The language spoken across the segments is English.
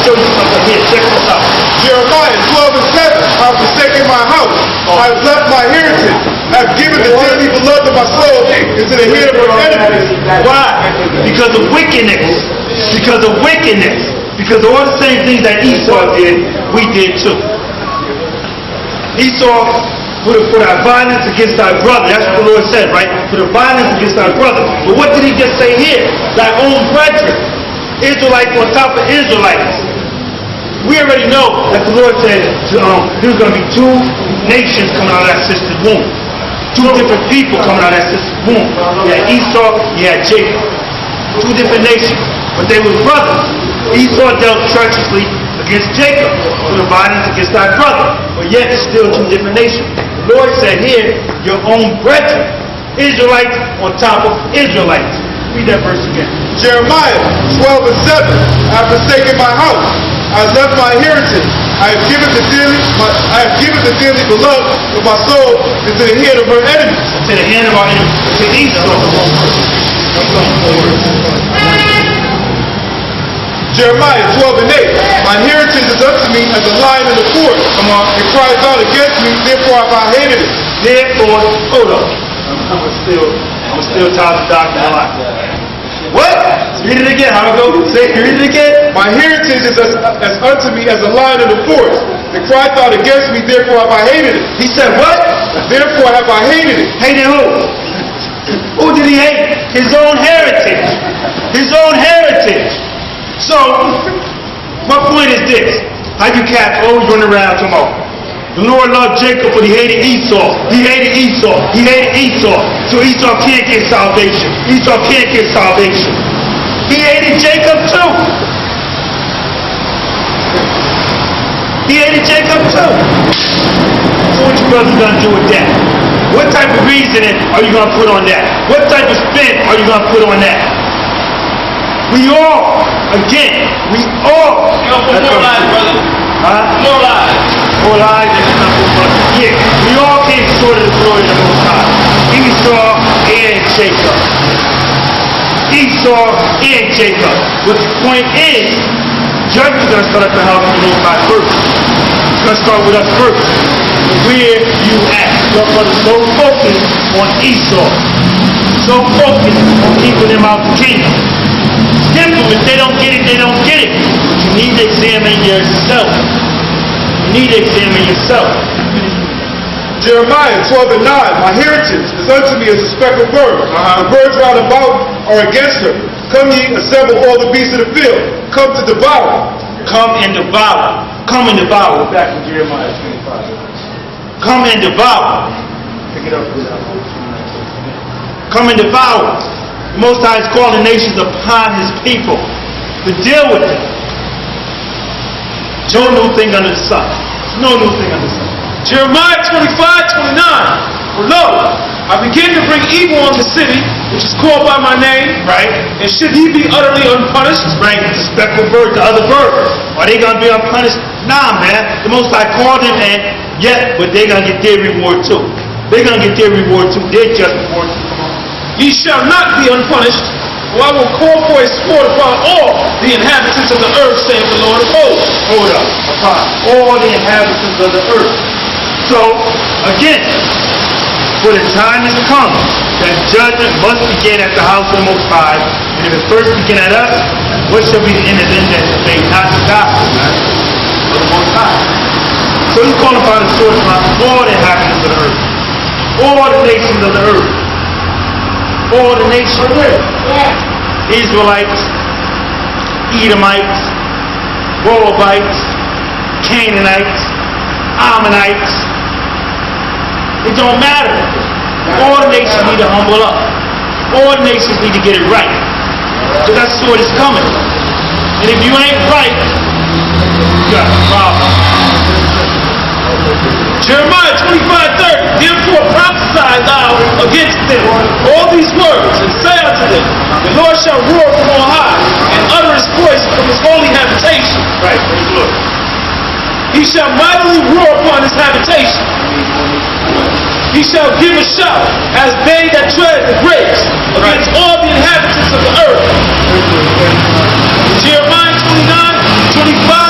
show you something here. Check this out. Jeremiah 12:7. I have forsaken my house. I have left my heritage. I have given the dearly beloved of my soul into the hand of her enemies. Why? Because of wickedness. Because of wickedness. Because of all the same things that Esau did, we did too. Esau put our violence against our brother. That's what the Lord said, right? Put a violence against our brother. But what did he just say here? Thy own brethren. Israelites on top of Israelites. We already know that the Lord said there's going to be two nations coming out of that sister's womb. Two different people coming out of that sister's womb. You had Esau, you had Jacob. Two different nations. But they were brothers. Esau dealt treacherously against Jacob, put a violence against our brother. But yet it's still two different nations. The Lord said here, your own brethren. Israelites on top of Israelites. Read that verse again. Jeremiah 12:7. I have forsaken my house. I have left my heritage. I have given the dearly beloved of my soul into the hand of her enemies. To the hand of our enemies. To Esau. Jeremiah 12:8. My heritage is unto me as a lion in the forest. Come on. It cries out against me, therefore have I hated it. Therefore, hold up. I'm still tired of Dr. Lot. What? Read it again. How it go? Say, read it again. My heritage is as unto me as a lion in the forest. It cries out against me, therefore have I hated it. He said what? Therefore have I hated it. Hated who? Who did he hate? His own heritage. His own heritage. So, my point is this. How you cats always run around tomorrow. The Lord loved Jacob, but he hated Esau. He hated Esau. He hated Esau. So Esau can't get salvation. Esau can't get salvation. He hated Jacob too. He hated Jacob too. So what you brothers gonna do with that? What type of reasoning are you gonna put on that? What type of spin are you gonna put on that? We all, again, we all. More lies, brother. Huh? More lies. More lies and nothing but. Yeah, we all came short of the glory of the Most High. Esau and Jacob. Esau and Jacob. But the point is, judgment is going to start at the house of the Most High first. It's going to start with us first. Where you at? Your brother's so focused on Esau. So focused on keeping them out the kingdom. Simple. If they don't get it, they don't get it. But you need to examine yourself. You need to examine yourself. Jeremiah 12:9. My heritage is unto me as a speckled bird. The birds round about are against her. Come ye, assemble all the beasts of the field. Come to devour. Come and devour. Come and devour. Back to Jeremiah 25. Come and devour. Pick it up. Come and devour. The Most High is calling nations upon his people to deal with them. No new thing under the sun. No new thing under the sun. Jeremiah 25:29. For lo, I begin to bring evil on the city, which is called by my name. Right? And should he be utterly unpunished? Right? The speckled bird, the other birds. Are they going to be unpunished? Nah, man. The Most High called them and yet, but they're going to get their reward too. They're going to get their reward too. Their just reward too. Ye shall not be unpunished, for I will call for a sword upon all the inhabitants of the earth, saith the Lord of hosts. Hold up. Upon all the inhabitants of the earth. So, again, for the time has come that judgment must begin at the house of the Most High. And if it first begin at us, what shall be the end of them that obey not the gospel, man? Of the Most High. So he's calling upon the sword upon all the inhabitants of the earth. All the nations of the earth. All the nations. Israelites, Edomites, Moabites, Canaanites, Ammonites. It don't matter. All the nations need to humble up. All the nations need to get it right. So that sword is coming. And if you ain't right, you got a problem. Jeremiah 25:30. Therefore prophesy thou against them all these words, and say unto them, the Lord shall roar from on high, and utter his voice from his holy habitation. Right, praise the Lord. He shall mightily roar upon his habitation. He shall give a shout as they that tread the grapes against all the inhabitants of the earth. Jeremiah 29:25.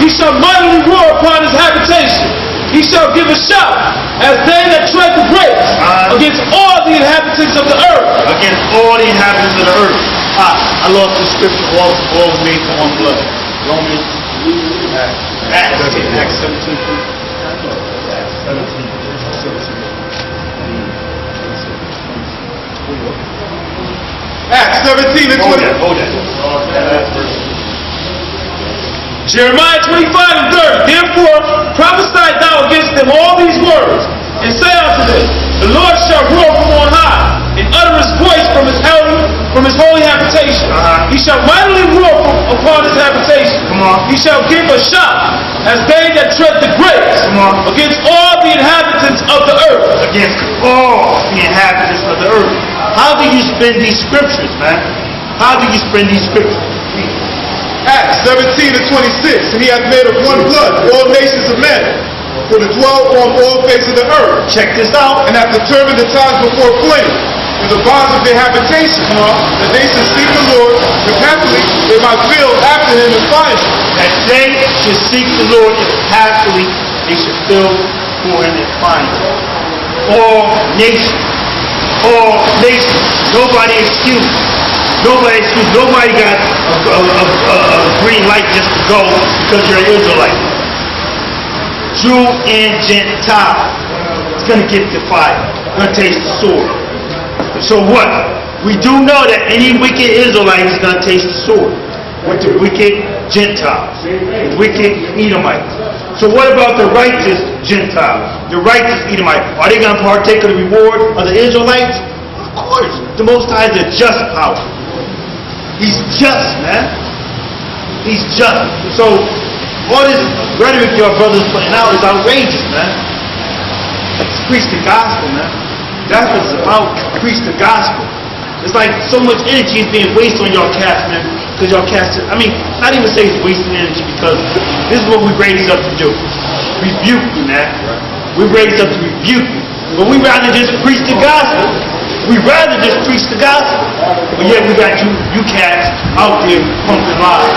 He shall mightily roar upon his habitation. He shall give a shout as they that tread the grapes against all the inhabitants of the earth. Against all the inhabitants of the earth. I lost the scripture. All made for one blood. Romans. Acts 17. Acts 17 and 20. Hold that. Jeremiah 25 and 30. Therefore prophesy thou against them all these words, and say unto them, the Lord shall roar from on high, and utter his voice from his holy habitation. He shall mightily roar upon his habitation. He shall give a shout as they that tread the grapes against all the inhabitants of the earth. Against all the inhabitants of the earth. How do you spend these scriptures, man? How do you spend these scriptures? Acts 17 and 26. And he hath made of one blood all nations of men, for to dwell on all face of the earth. Check this out. And hath determined the times before appointed, in the bonds of their habitation, that they should seek the Lord, if happily they might feel after him and find him. That they should seek the Lord, if happily they should feel for him and find him. All nations. All nations. Nobody excused. Nobody excused. Nobody got a green light just to go because you're an Israelite. Jew and Gentile. It's going to get the fire. It's going to taste the sword. So what? We do know that any wicked Israelite is going to taste the sword with the wicked Gentiles, the wicked Edomites. So what about the righteous Gentiles, the righteous Edomites? Are they going to partake of the reward of the Israelites? Of course. The Most High is a just power. He's just, man. He's just. So all this rhetoric your brothers putting out is outrageous, man. Preach the gospel, man. That's what it's about. Preach the gospel. It's like so much energy is being wasted on y'all cats, man. Because y'all cats, not even say it's wasting energy, because this is what we raised up to do. Rebuke you, man. We raised up to rebuke you. But we rather just preach the gospel. We rather just preach the gospel. But yet we got you cats out there pumping lies.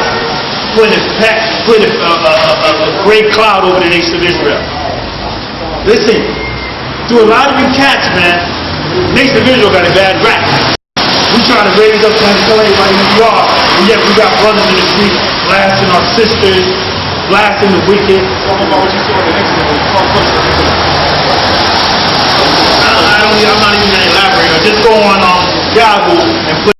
Put a great cloud over the nation of Israel. Listen, to a lot of you cats, man, the nation of Israel got a bad rap. We trying to raise up, trying to tell everybody who we are, and yet we got brothers in the street blasting our sisters, blasting the wicked. Talk about what you saw in the Exodus. I'm not even going to elaborate. Just go on Yahoo and put